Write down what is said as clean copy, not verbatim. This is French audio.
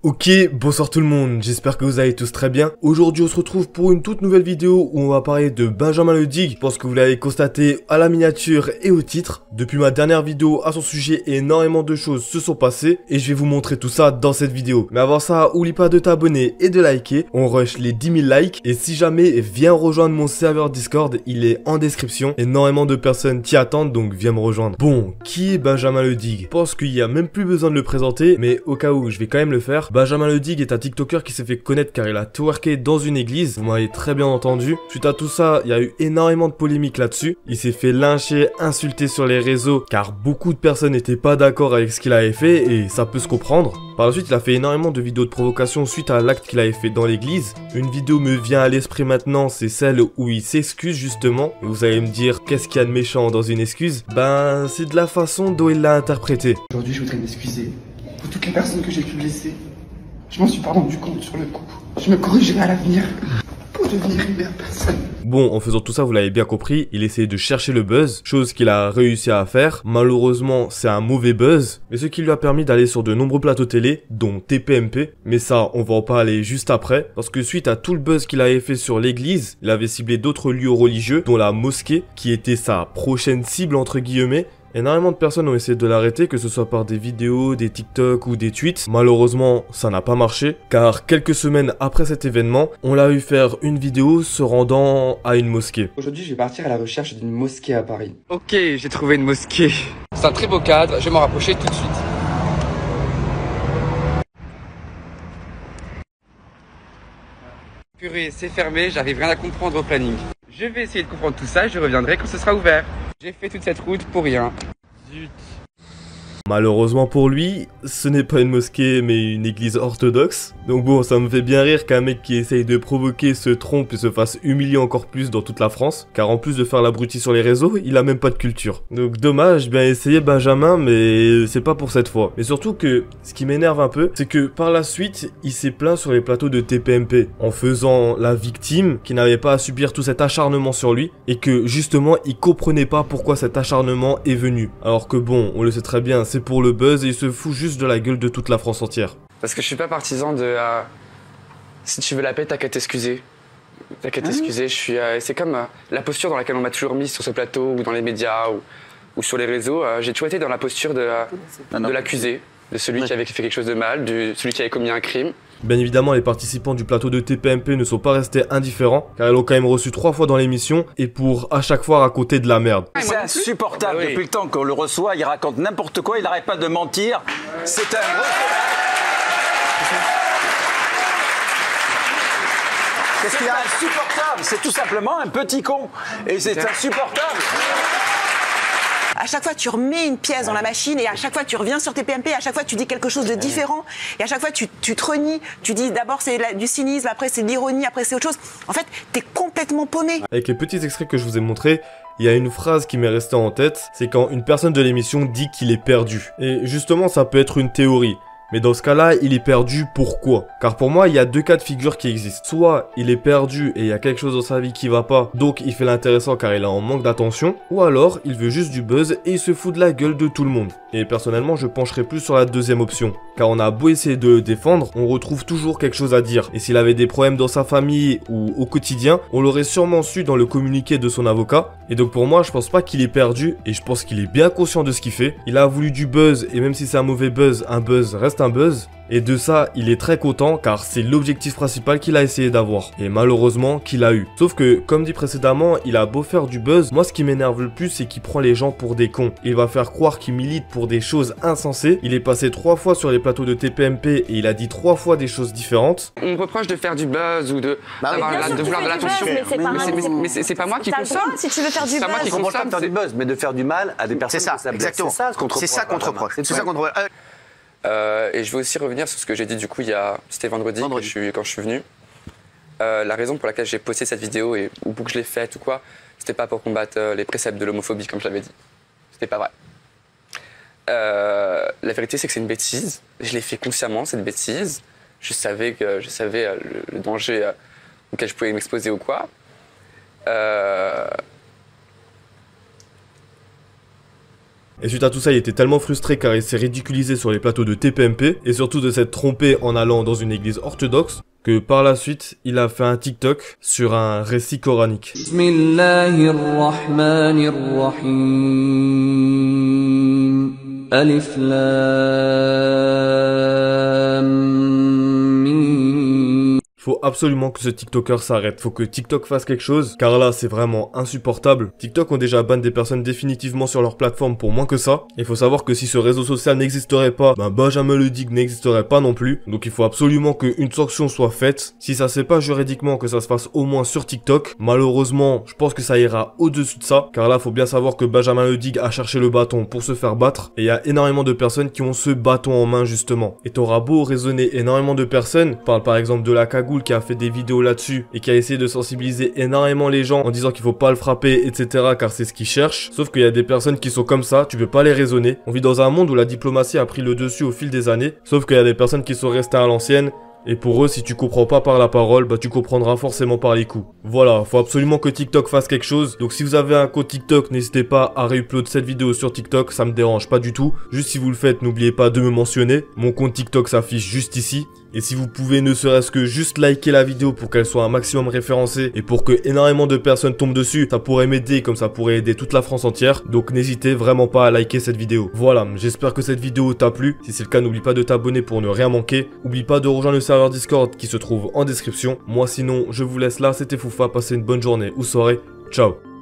Ok, bonsoir tout le monde, j'espère que vous allez tous très bien. Aujourd'hui on se retrouve pour une toute nouvelle vidéo où on va parler de Benjamin Le Dig. Je pense que vous l'avez constaté à la miniature et au titre. Depuis ma dernière vidéo à son sujet, énormément de choses se sont passées et je vais vous montrer tout ça dans cette vidéo. Mais avant ça, oublie pas de t'abonner et de liker, on rush les 10 000 likes. Et si jamais, viens rejoindre mon serveur Discord, il est en description. Énormément de personnes t'y attendent, donc viens me rejoindre. Bon, qui est Benjamin Le Dig? Je pense qu'il n'y a même plus besoin de le présenter, mais au cas où, je vais quand même le faire. Benjamin Le Dig est un TikToker qui s'est fait connaître car il a twerké dans une église, vous m'avez très bien entendu. Suite à tout ça, il y a eu énormément de polémiques là-dessus. Il s'est fait lyncher, insulter sur les réseaux car beaucoup de personnes n'étaient pas d'accord avec ce qu'il avait fait et ça peut se comprendre. Par la suite, il a fait énormément de vidéos de provocation suite à l'acte qu'il avait fait dans l'église. Une vidéo me vient à l'esprit maintenant, c'est celle où il s'excuse justement. Et vous allez me dire, qu'est-ce qu'il y a de méchant dans une excuse? Ben, c'est de la façon dont il l'a interprété. Aujourd'hui, je voudrais m'excuser pour toutes les personnes que j'ai pu blesser. Je m'en suis pas rendu compte sur le coup. Je me corrigerai à l'avenir pour devenir une meilleure personne. Bon, en faisant tout ça, vous l'avez bien compris, il essayait de chercher le buzz, chose qu'il a réussi à faire. Malheureusement, c'est un mauvais buzz, mais ce qui lui a permis d'aller sur de nombreux plateaux télé, dont TPMP. Mais ça, on va en parler juste après, parce que suite à tout le buzz qu'il avait fait sur l'église, il avait ciblé d'autres lieux religieux, dont la mosquée, qui était sa prochaine cible entre guillemets. Énormément de personnes ont essayé de l'arrêter, que ce soit par des vidéos, des TikTok ou des tweets. Malheureusement, ça n'a pas marché, car quelques semaines après cet événement, on l'a vu faire une vidéo se rendant à une mosquée. Aujourd'hui, je vais partir à la recherche d'une mosquée à Paris. Ok, j'ai trouvé une mosquée. C'est un très beau cadre, je vais m'en rapprocher tout de suite. Purée, c'est fermé, j'arrive rien à comprendre au planning. Je vais essayer de comprendre tout ça et je reviendrai quand ce sera ouvert. J'ai fait toute cette route pour rien. Zut. Malheureusement pour lui, ce n'est pas une mosquée mais une église orthodoxe. Donc bon, ça me fait bien rire qu'un mec qui essaye de provoquer se trompe et se fasse humilier encore plus dans toute la France. Car en plus de faire l'abruti sur les réseaux, il a même pas de culture. Donc dommage, bien essayé Benjamin, mais c'est pas pour cette fois. Mais surtout que, ce qui m'énerve un peu, c'est que par la suite, il s'est plaint sur les plateaux de TPMP. En faisant la victime, qui n'avait pas à subir tout cet acharnement sur lui. Et que justement, il comprenait pas pourquoi cet acharnement est venu. Alors que bon, on le sait très bien, c'est pour le buzz et il se fout juste de la gueule de toute la France entière. Parce que je suis pas partisan de... si tu veux la paix, t'as qu'à t'excuser. T'as qu'à t'excuser, je suis... c'est comme la posture dans laquelle on m'a toujours mis sur ce plateau ou dans les médias ou sur les réseaux. J'ai toujours été dans la posture de l'accusé, de celui qui avait fait quelque chose de mal, de celui qui avait commis un crime. Bien évidemment, les participants du plateau de TPMP ne sont pas restés indifférents, car ils l'ont quand même reçu 3 fois dans l'émission, et pour à chaque fois raconter de la merde. C'est insupportable, Oui. depuis le temps qu'on le reçoit, il raconte n'importe quoi, il n'arrête pas de mentir. C'est un gros... Qu'est-ce qu'il y a? Insupportable, c'est tout simplement un petit con. Et c'est insupportable. À chaque fois, tu remets une pièce dans la machine et à chaque fois, tu reviens sur tes PMP. À chaque fois, tu dis quelque chose de différent. Et à chaque fois, tu te renies. Tu dis d'abord, c'est du cynisme, après, c'est de l'ironie, après, c'est autre chose. En fait, t'es complètement paumé. Avec les petits extraits que je vous ai montrés, il y a une phrase qui m'est restée en tête, c'est quand une personne de l'émission dit qu'il est perdu. Et justement, ça peut être une théorie. Mais dans ce cas-là, il est perdu pourquoi? Car pour moi, il y a deux cas de figure qui existent. Soit il est perdu et il y a quelque chose dans sa vie qui va pas, donc il fait l'intéressant car il est en manque d'attention. Ou alors, il veut juste du buzz et il se fout de la gueule de tout le monde. Et personnellement, je pencherais plus sur la deuxième option. Car on a beau essayer de le défendre, on retrouve toujours quelque chose à dire. Et s'il avait des problèmes dans sa famille ou au quotidien, on l'aurait sûrement su dans le communiqué de son avocat. Et donc pour moi, je pense pas qu'il est perdu et je pense qu'il est bien conscient de ce qu'il fait. Il a voulu du buzz et même si c'est un mauvais buzz, un buzz reste un buzz. Et de ça, il est très content car c'est l'objectif principal qu'il a essayé d'avoir. Et malheureusement, qu'il a eu. Sauf que, comme dit précédemment, il a beau faire du buzz, moi ce qui m'énerve le plus, c'est qu'il prend les gens pour des cons. Il va faire croire qu'il milite pour des choses insensées. Il est passé 3 fois sur les plateaux de TPMP et il a dit 3 fois des choses différentes. On me reproche de faire du buzz ou de vouloir de l'attention. Mais c'est pas moi qui consomme. Si tu veux faire du C'est pas moi qui buzz. On ne pas consomme. faire du buzz, mais de faire du mal à des personnes. C'est ça, que blesse. exactement. C'est ça qu'on te reproche. C'est ça qu'on te reproche. Et je veux aussi revenir sur ce que j'ai dit du coup c'était vendredi. Quand je suis venu. La raison pour laquelle j'ai posté cette vidéo ou pour que je l'ai faite ou quoi, c'était pas pour combattre les préceptes de l'homophobie comme je l'avais dit. C'était pas vrai. La vérité c'est que c'est une bêtise. Je l'ai fait consciemment cette bêtise. Je savais le danger auquel je pouvais m'exposer ou quoi. Et suite à tout ça, il était tellement frustré car il s'est ridiculisé sur les plateaux de TPMP et surtout de s'être trompé en allant dans une église orthodoxe que par la suite, il a fait un TikTok sur un récit coranique. Bismillahirrahmanirrahim. Alif Lam Mim. Faut absolument que ce TikToker s'arrête, faut que TikTok fasse quelque chose, car là c'est vraiment insupportable. TikTok ont déjà ban des personnes définitivement sur leur plateforme pour moins que ça. Il faut savoir que si ce réseau social n'existerait pas, ben Benjamin Le Dig n'existerait pas non plus. Donc il faut absolument qu'une sanction soit faite. Si ça se fait pas juridiquement, que ça se fasse au moins sur TikTok. Malheureusement, je pense que ça ira au-dessus de ça, car là faut bien savoir que Benjamin Le Dig a cherché le bâton pour se faire battre, et il y a énormément de personnes qui ont ce bâton en main justement. Et t'auras beau raisonner énormément de personnes, parle par exemple de la cagoule qui a fait des vidéos là-dessus et qui a essayé de sensibiliser énormément les gens en disant qu'il faut pas le frapper, etc. car c'est ce qu'ils cherchent. Sauf qu'il y a des personnes qui sont comme ça, tu peux pas les raisonner. On vit dans un monde où la diplomatie a pris le dessus au fil des années, sauf qu'il y a des personnes qui sont restées à l'ancienne. Et pour eux, si tu comprends pas par la parole, bah tu comprendras forcément par les coups. Voilà, faut absolument que TikTok fasse quelque chose. Donc si vous avez un compte TikTok, n'hésitez pas à réupload cette vidéo sur TikTok, ça me dérange pas du tout. Juste si vous le faites, n'oubliez pas de me mentionner. Mon compte TikTok s'affiche juste ici. Et si vous pouvez ne serait-ce que juste liker la vidéo pour qu'elle soit un maximum référencée et pour que énormément de personnes tombent dessus, ça pourrait m'aider comme ça pourrait aider toute la France entière. Donc n'hésitez vraiment pas à liker cette vidéo. Voilà, j'espère que cette vidéo t'a plu. Si c'est le cas, n'oublie pas de t'abonner pour ne rien manquer. N'oublie pas de rejoindre le serveur Discord qui se trouve en description. Moi sinon, je vous laisse là, c'était Foufa, passez une bonne journée ou soirée. Ciao.